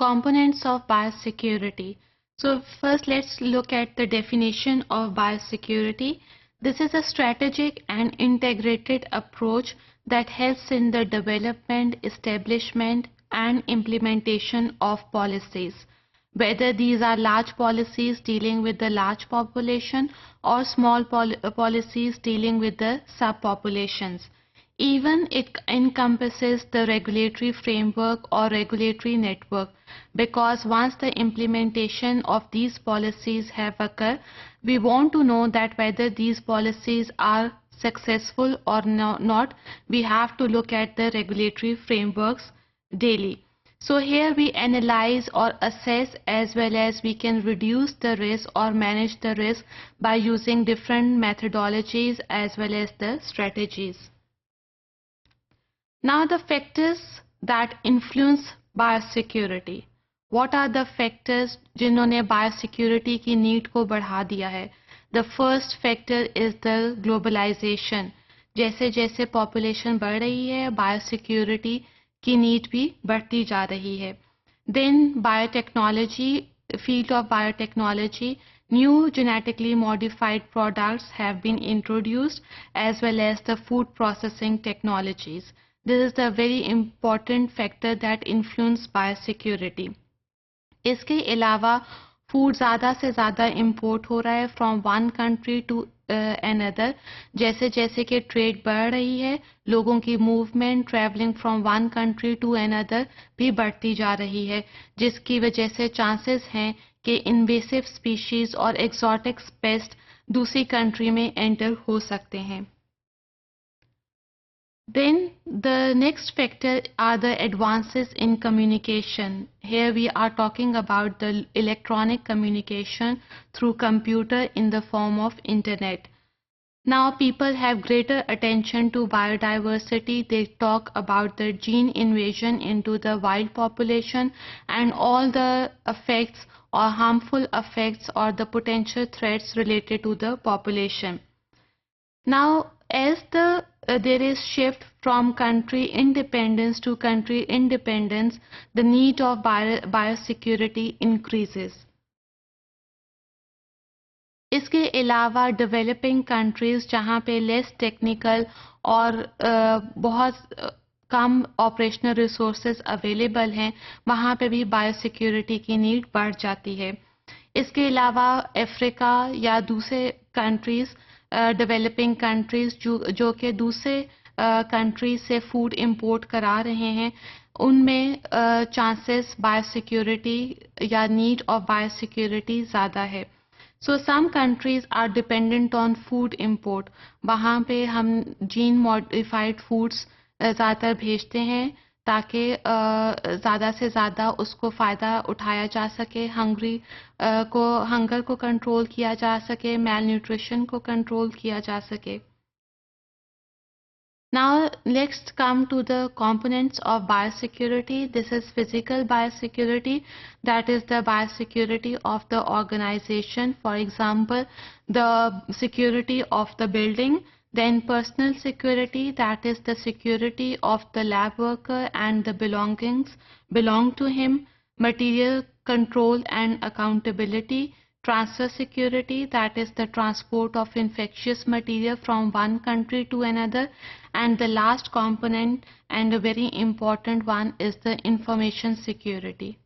Components of biosecurity. So first let's look at the definition of biosecurity. This is a strategic and integrated approach that helps in the development, establishment and implementation of policies. Whether these are large policies dealing with the large population or small policies dealing with the subpopulations. Even it encompasses the regulatory framework or regulatory network, because once the implementation of these policies have occurred, we want to know that whether these policies are successful or not. We have to look at the regulatory frameworks daily. So here we analyze or assess, as well as we can reduce the risk or manage the risk by using different methodologies as well as the strategies. Now the factors that influence biosecurity. What are the factors जिन्होंने biosecurity की need को बढ़ा दिया है? The first factor is the globalization. जैसे जैसे population बढ़ रही है, biosecurity की need भी बढ़ती जा रही है. Then biotechnology, field of biotechnology, new genetically modified products have been introduced, as well as the food processing technologies. This is the very important factor that influence biosecurity. इसके अलावा फूड ज़्यादा से ज़्यादा इम्पोर्ट हो रहा है from one country to another. जैसे जैसे कि ट्रेड बढ़ रही है, लोगों की movement, travelling from one country to another भी बढ़ती जा रही है, जिसकी वजह से चांसेस हैं कि इन्वेसिव स्पीशीज़ और एक्सोटिक पेस्ट दूसरी कंट्री में एंटर हो सकते हैं. Then the next factor are the advances in communication. Here we are talking about the electronic communication through computer in the form of internet. Now people have greater attention to biodiversity. They talk about the gene invasion into the wild population and all the effects or harmful effects or the potential threats related to the population. Now as there is shift from country independence to country independence, the need of biosecurity increases. इसके अलावा developing countries जहाँ पे less technical और बहुत कम operational resources available हैं, वहाँ पे भी बायोसिक्योरिटी की नीड बढ़ जाती है. इसके अलावा अफ्रीका या दूसरे कंट्रीज, डेवलपिंग कंट्रीज जो कि दूसरे कंट्री से फूड इंपोर्ट करा रहे हैं, उनमें चांसेस बायोसिक्योरिटी या नीड ऑफ बायोसिक्योरिटी ज़्यादा है. So some countries are dependent on food import. वहाँ पे हम जीन मॉडिफाइड फूड्स ज़्यादातर भेजते हैं ताकि ज़्यादा से ज़्यादा उसको फ़ायदा उठाया जा सके, हंगर को कंट्रोल किया जा सके, मैल न्यूट्रिशन को कंट्रोल किया जा सके. Now let's come to the components of biosecurity. This is physical biosecurity, that is the biosecurity of the organization. For example, the security of the building. Then personal security, that is the security of the lab worker and the belongings belong to him. Material control and accountability. Transfer security, that is the transport of infectious material from one country to another. And the last component and a very important one is the information security.